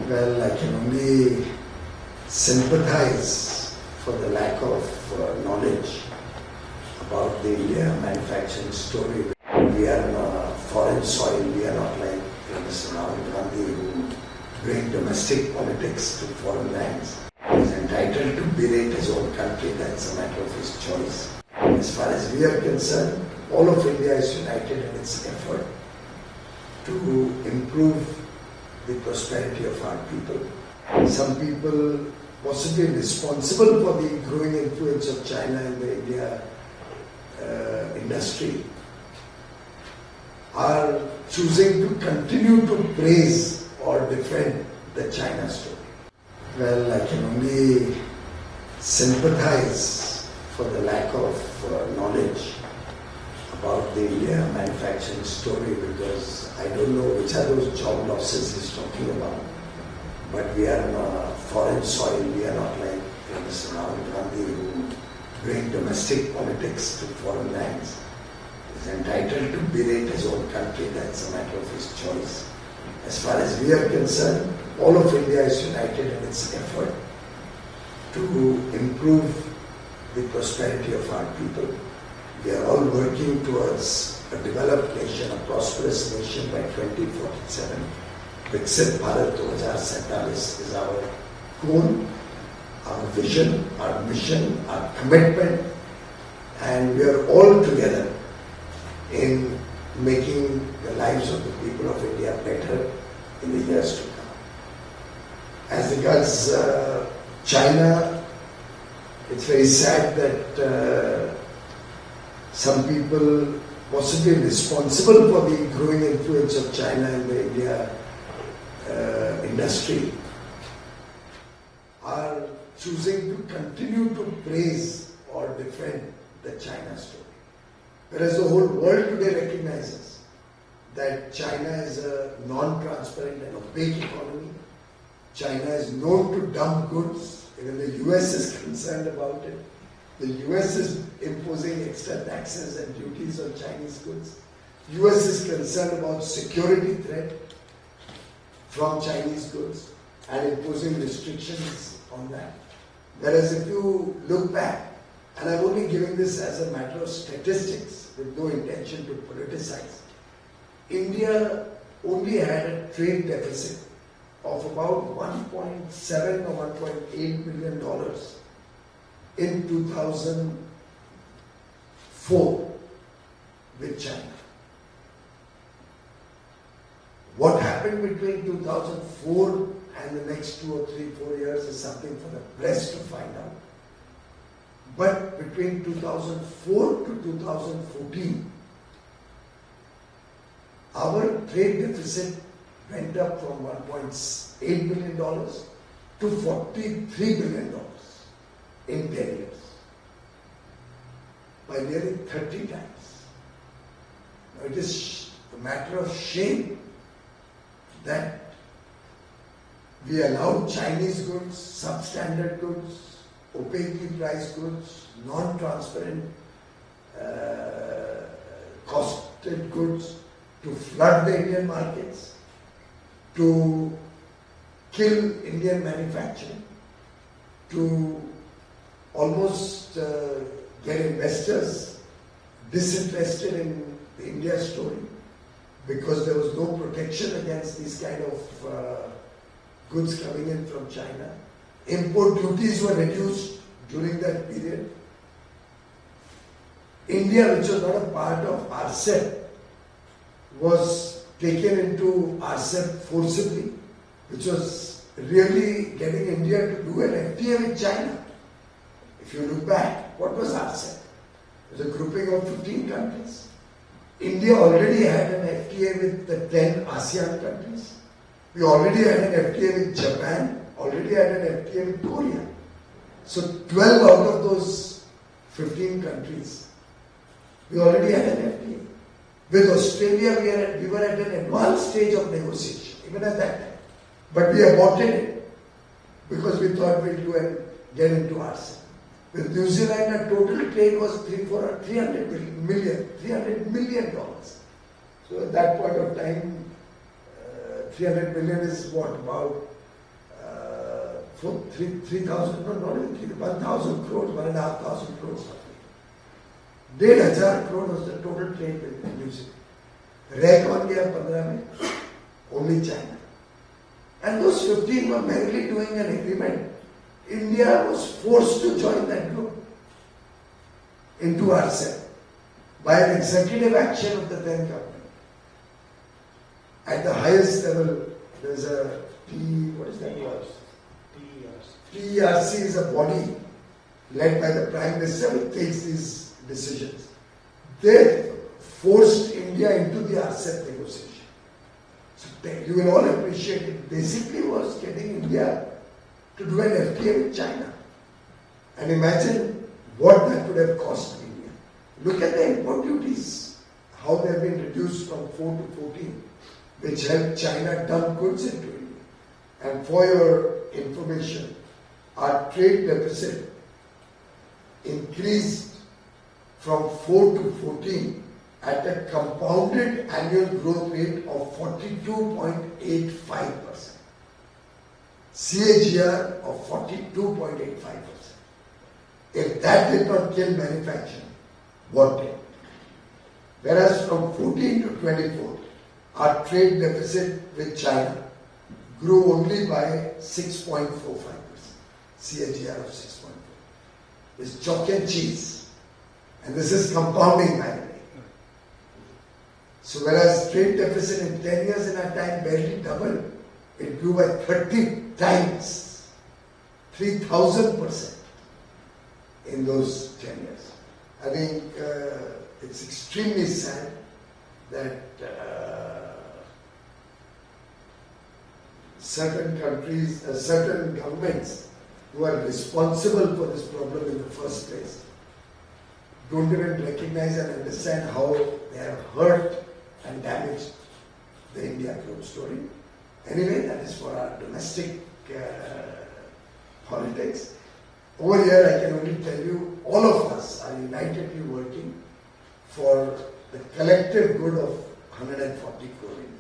Well, I can only sympathize for the lack of knowledge about the India manufacturing story. We are on a foreign soil. We are not like Mr. Rahul Gandhi who bring domestic politics to foreign lands. He is entitled to berate his own country. That's a matter of his choice. As far as we are concerned, all of India is united in its effort to improve the prosperity of our people. Some people possibly responsible for the growing influence of China in the India industry are choosing to continue to praise or defend the China story. Well, I can only sympathize for the lack of knowledge about the India manufacturing story, because I don't know which are those job losses he's talking about. But we are on a foreign soil. We are not like Mr. Rahul Gandhi who bring domestic politics to foreign lands. He's entitled to berate his own country. That's a matter of his choice. As far as we are concerned, all of India is united in its effort to improve the prosperity of our people. We are all working towards a developed nation, a prosperous nation by 2047. Viksit Bharat 2047 is our goal, our vision, our mission, our commitment, and we are all together in making the lives of the people of India better in the years to come. As regards China, it's very sad that some people possibly responsible for the growing influence of China in the India industry are choosing to continue to praise or defend the China story. Whereas the whole world today recognizes that China is a non-transparent and opaque economy. China is known to dump goods. Even the US is concerned about it. The US is imposing extra taxes and duties on Chinese goods. US is concerned about security threat from Chinese goods and imposing restrictions on that. Whereas if you look back, and I'm only giving this as a matter of statistics with no intention to politicize, India only had a trade deficit of about $1.7 or $1.8 billion in 2004 with China. What happened between 2004 and the next 2 or 3, 4 years is something for the press to find out. But between 2004 to 2014, our trade deficit went up from $1.8 billion to $43 billion in 10 years, by nearly 30 times. Now, it is a matter of shame that we allowed Chinese goods, substandard goods, opaquely priced goods, non-transparent, costed goods to flood the Indian markets, to kill Indian manufacturing, to almost get investors disinterested in the India story, because there was no protection against these kind of goods coming in from China. Import duties were reduced during that period. India, which was not a part of RCEP, was taken into RCEP forcibly, which was really getting India to do an FTA with China. If you look back, what was RCEP? It was a grouping of 15 countries. India already had an FTA with the 10 ASEAN countries. We already had an FTA with Japan, already had an FTA with Korea. So 12 out of those 15 countries, we already had an FTA. With Australia, we were at an advanced stage of negotiation, even at that time. But we aborted it because we thought we'd do and get into RCEP. With New Zealand, our total trade was $300 million. So at that point of time, 300 million is what, about 3,000, no, not even 3, 1,000 crores, 1,500 crores. 1,500 crore was the total trade with New Zealand. रह कौन गया 15 में? Only China. And those 15 were merely doing an agreement. India was forced to join that group into RCEP by an executive action of the then government. At the highest level, there's a what is that called? TERC is a body led by the Prime Minister which takes these decisions. They forced India into the RCEP negotiation. So you will all appreciate it. Basically was getting India to do an FTA with China. And imagine what that would have cost India. Look at the import duties, how they have been reduced from 4 to 14, which helped China dump goods into India. And for your information, our trade deficit increased from 4 to 14 at a compounded annual growth rate of 42.85%. CAGR of 42.85%. If that did not kill manufacturing, what did? Whereas from 14 to 24, our trade deficit with China grew only by 6.45%. CAGR of 6.4%. It's chalk and cheese. And this is compounding, by the way. So whereas trade deficit in 10 years in our time barely doubled, it grew by 30 times, 3,000% in those 10 years. I think it's extremely sad that certain countries, certain governments who are responsible for this problem in the first place don't even recognize and understand how they have hurt and damaged the India growth story. Anyway, that is for our domestic politics. Over here, I can only tell you, all of us are unitedly working for the collective good of 140 crore Indians.